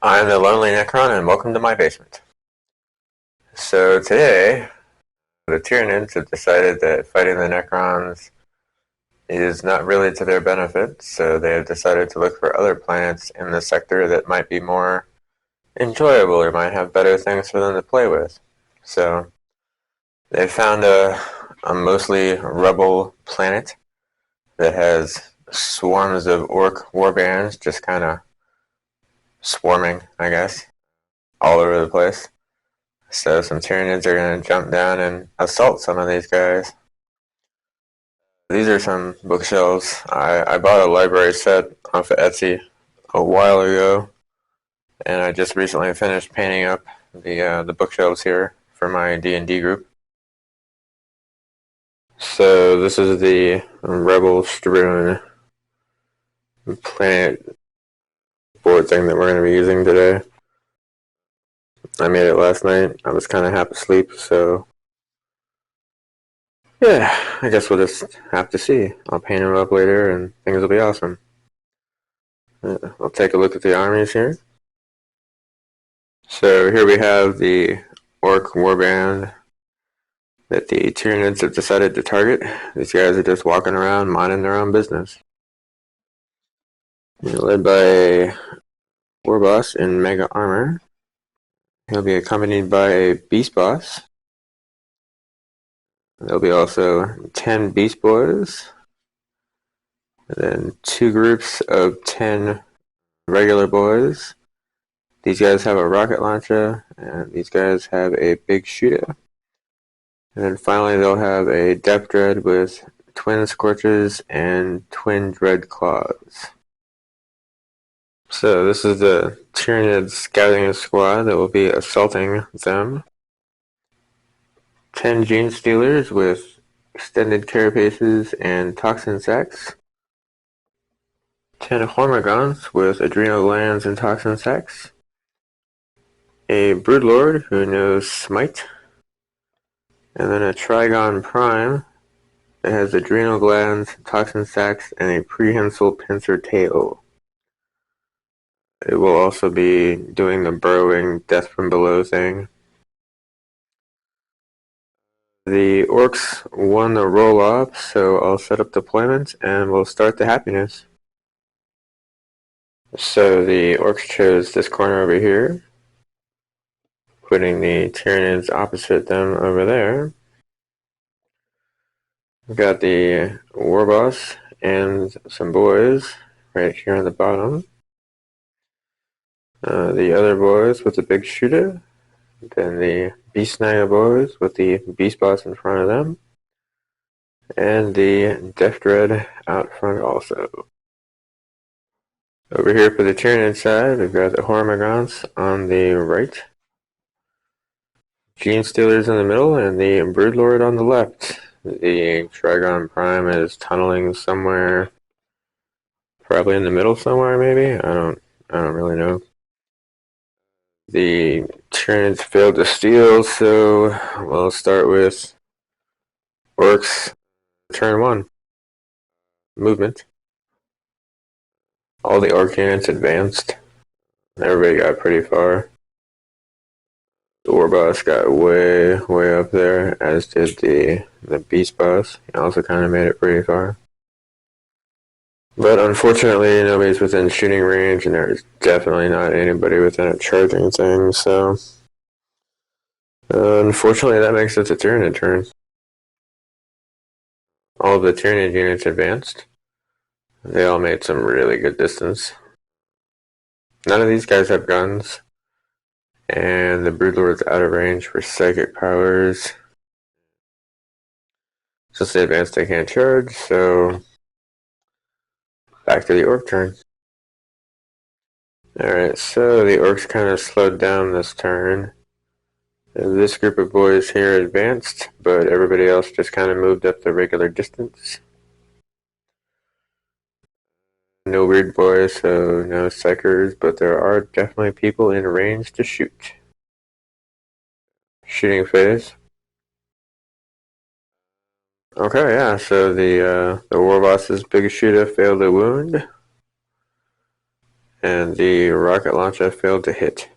I'm the Lonely Necron, and welcome to my basement. So today, the Tyranids have decided that fighting the Necrons is not really to their benefit, so they have decided to look for other planets in the sector that might be more enjoyable or might have better things for them to play with. So they found a mostly rubble planet that has swarms of orc warbands just kind of swarming, I guess, all over the place. So some Tyranids are going to jump down and assault some of these guys. These are some bookshelves. I bought a library set off of Etsy a while ago, and I just recently finished painting up the bookshelves here for my D&D group. So this is the Rebel Strewn planet board thing that we're going to be using today. I made it last night. I was kind of half asleep, so yeah, I guess we'll just have to see. I'll paint them up later and things will be awesome. I'll take a look at the armies here. So here we have the orc warband that the Tyranids have decided to target. These guys are just walking around minding their own business. They're led by a war boss in mega armor. He'll be accompanied by a beast boss. There'll be also 10 beast boys. And then 2 groups of 10 regular boys. These guys have a rocket launcher, and these guys have a big shooter. And then finally they'll have a Depth Dread with twin Scorches and twin Dread Claws. So this is the Tyranid scouting squad that will be assaulting them. 10 Gene Stealers with extended carapaces and toxin sacs. 10 Hormigons with adrenal glands and toxin sacs. A Broodlord who knows Smite. And then a Trigon Prime that has adrenal glands, toxin sacs, and a prehensile pincer tail. It will also be doing the burrowing death from below thing. The orcs won the roll-off, so I'll set up deployment and we'll start the happiness. So the orcs chose this corner over here, putting the Tyranids opposite them over there. We've got the war boss and some boys right here on the bottom. The other boys with the big shooter. Then the Beast Sniper boys with the Beast Boss in front of them. And the Death Dread out front also. Over here for the Tyranid side, we've got the Hormigons on the right. Gene Stealers in the middle, and the Broodlord on the left. The Trigon Prime is tunneling somewhere, probably in the middle somewhere, maybe. I don't really know. The Tyranids failed to steal, so we'll start with orcs. Turn 1. Movement. All the orc units advanced. Everybody got pretty far. The war boss got way up there, as did the beast boss. He also kind of made it pretty far. But unfortunately, nobody's within shooting range, and there's definitely not anybody within a charging thing, so unfortunately that makes it a Tyranid turn. All of the Tyranid units advanced. They all made some really good distance. None of these guys have guns, and the Broodlord's out of range for psychic powers. Since they advanced, they can't charge, so back to the orc turn. Alright, so the orcs kind of slowed down this turn. This group of boys here advanced, but everybody else just kind of moved up the regular distance. No weird boys, so no psychers, but there are definitely people in range to shoot. Shooting phase. Okay, yeah, so the war boss's big shooter failed a wound. and the rocket launcher failed to hit.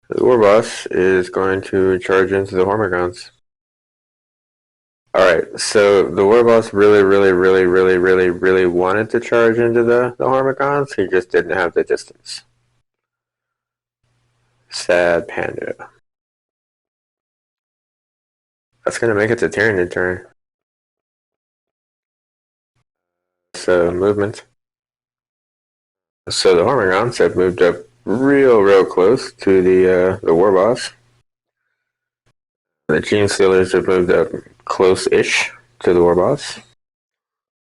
The war boss is going to charge into the Hormigons. Alright, so the war boss really wanted to charge into the Hormigons. He just didn't have the distance. Sad panda. That's going to make it to Tyranid turn. So, movement. So the Hormigons have moved up real close to the war boss. The Gene Stealers have moved up close-ish to the war boss.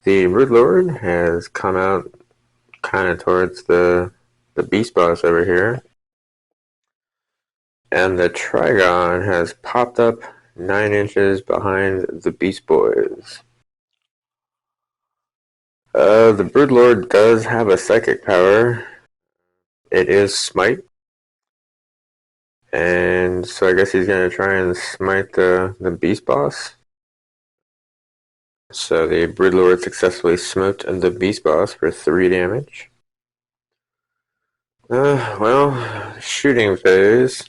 The Broodlord has come out kind of towards the beast boss over here. And the Trigon has popped up 9 inches behind the Beast Boys. The Broodlord does have a psychic power. It is Smite. And so I guess he's going to try and smite the Beast Boss. So the Broodlord successfully smote the Beast Boss for 3 damage. Well, shooting phase.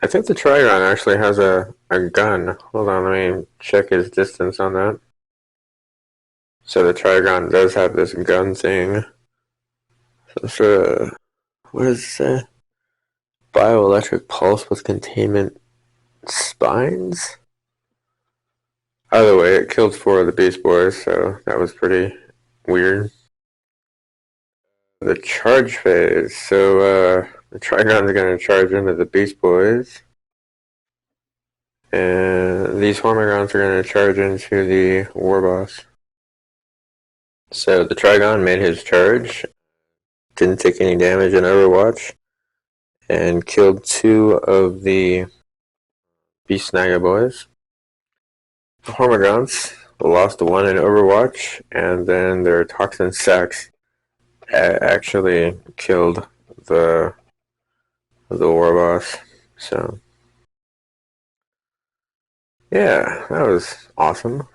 I think the Trigon actually has a gun. Hold on, let me check his distance on that. So the Trigon does have this gun thing. So what does it say? Bioelectric pulse with containment spines? Either way, it killed 4 of the Beast Boys, so that was pretty weird. The charge phase. So the Trigon's going to charge into the Beast Boys. And these Hormigons are going to charge into the War Boss. So the Trigon made his charge. Didn't take any damage in Overwatch. And killed 2 of the Beast Snagga Boys. The Hormigons lost 1 in Overwatch. And then their Toxin Sacks actually killed the War Boss. So yeah, that was awesome.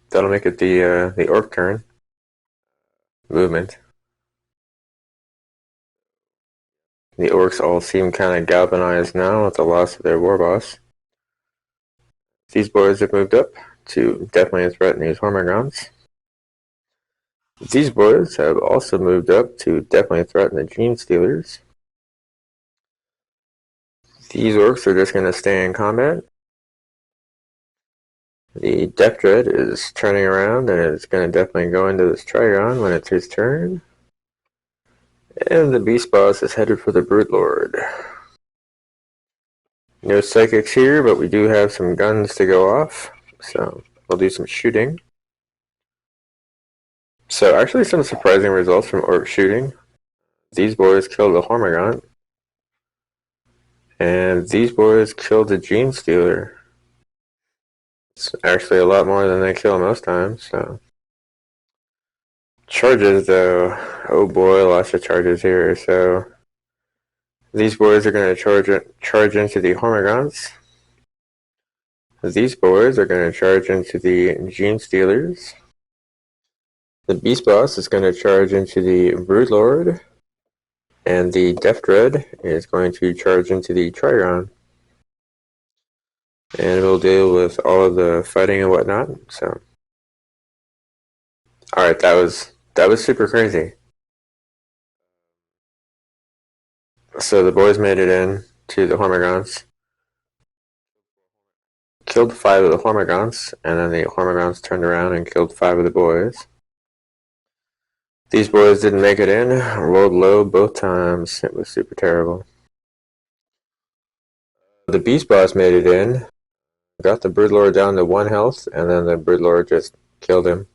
That'll make it the orc turn. Movement. The orcs all seem kind of galvanized now with the loss of their war boss. These boys have moved up to definitely threaten these Hormigons. These boys have also moved up to definitely threaten the Gene Stealers. These orcs are just going to stay in combat. The Death Dread is turning around and is going to definitely go into this Trigon when it's his turn. And the Beast Boss is headed for the Broodlord. No psychics here, but we do have some guns to go off. So we'll do some shooting. So actually some surprising results from orc shooting. These boys killed a Hormigon. And these boys killed a Gene Stealer. It's actually a lot more than they kill most times, so. Charges though, oh boy, lots of charges here. So these boys are going to charge into the Hormigons. These boys are going to charge into the Gene Stealers. The Beast Boss is going to charge into the Broodlord. And the Death Dread is going to charge into the Trigon. And we'll deal with all of the fighting and whatnot. So, alright, that was super crazy. So the boys made it in to the Hormigons. Killed 5 of the Hormigons, and then the Hormigons turned around and killed 5 of the boys. These boys didn't make it in, rolled low both times. It was super terrible. The Beast Boss made it in, got the Broodlord down to 1 health, and then the Broodlord just killed him.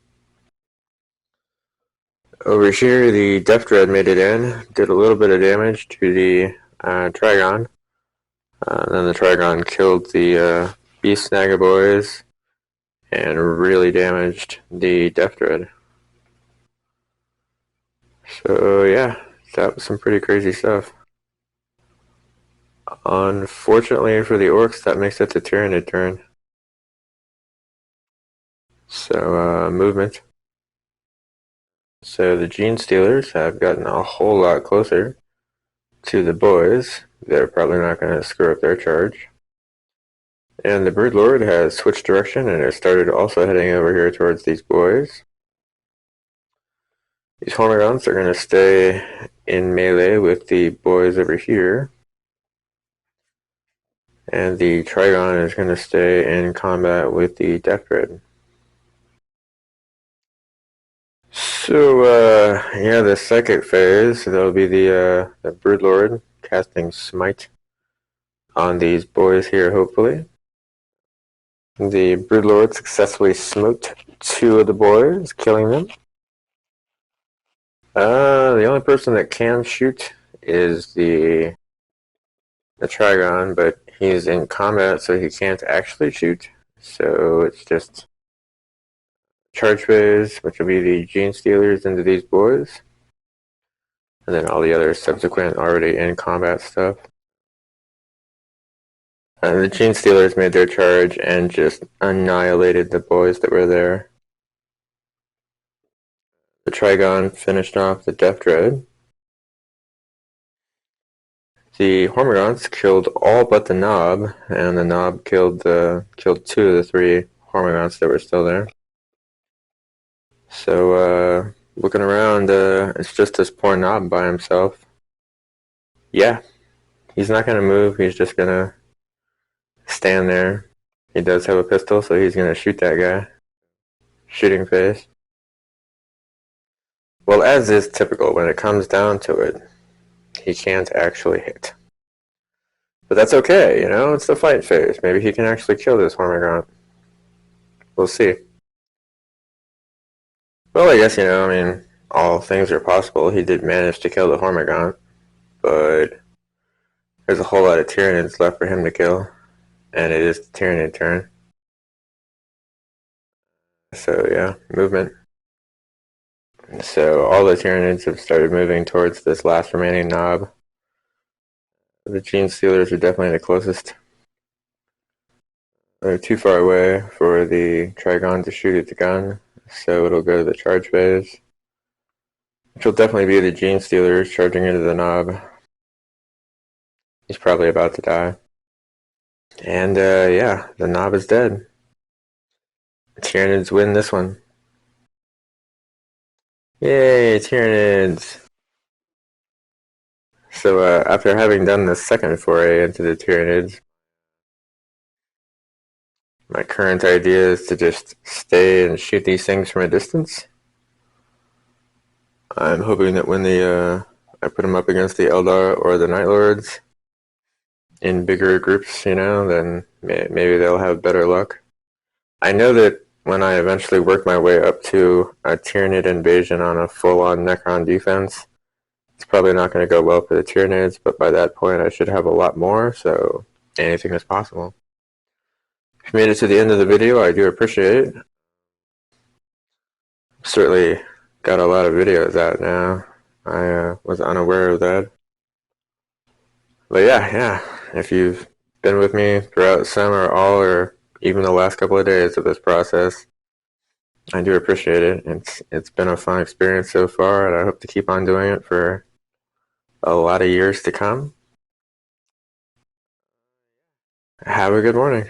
Over here, the Death Dread made it in, did a little bit of damage to the Trigon. Then the Trigon killed the Beast Snagga Boys and really damaged the Death Dread. So yeah, that was some pretty crazy stuff. Unfortunately for the orcs, that makes it the Tyranid turn. So movement. So the gene stealers have gotten a whole lot closer to the boys. They're probably not going to screw up their charge. And the broodlord has switched direction and has started also heading over here towards these boys. These hormigons are going to stay in melee with the boys over here. And the trigon is going to stay in combat with the death dread. So, yeah, the psychic phase, that'll be the broodlord casting smite on these boys here, hopefully. The broodlord successfully smote 2 of the boys, killing them. The only person that can shoot is the trigon, but he's in combat, so he can't actually shoot. So it's just charge phase, which will be the gene stealers into these boys, and then all the other subsequent already in combat stuff. The gene stealers made their charge and just annihilated the boys that were there. The trigon finished off the death dread. The hormigons killed all but the knob, and the knob killed 2 of the 3 hormigons that were still there. So, looking around, it's just this poor knob by himself. Yeah, he's not going to move, he's just going to stand there. He does have a pistol, so he's going to shoot that guy. Shooting phase. Well, as is typical, when it comes down to it, he can't actually hit. But that's okay, you know, it's the fight phase. Maybe he can actually kill this hormigon. We'll see. Well, I guess, you know, I mean, all things are possible. He did manage to kill the hormigon, but there's a whole lot of tyranids left for him to kill, and it is the tyranid turn. So, yeah, movement. So all the tyranids have started moving towards this last remaining knob. The gene stealers are definitely the closest. They're too far away for the trigon to shoot at the gun, so it'll go to the charge phase, which will definitely be the gene stealers charging into the knob. He's probably about to die. And yeah, the knob is dead. Tyranids win this one. Yay, Tyranids! So after having done the second foray into the Tyranids, my current idea is to just stay and shoot these things from a distance. I'm hoping that when I put them up against the Eldar or the Night Lords in bigger groups, you know, then maybe they'll have better luck. I know that when I eventually work my way up to a Tyranid invasion on a full-on Necron defense, it's probably not going to go well for the Tyranids, but by that point I should have a lot more, so anything is possible. If you made it to the end of the video, I do appreciate it. Certainly got a lot of videos out now. I was unaware of that. But yeah, if you've been with me throughout some or all or even the last couple of days of this process, I do appreciate it. It's been a fun experience so far, and I hope to keep on doing it for a lot of years to come. Have a good morning.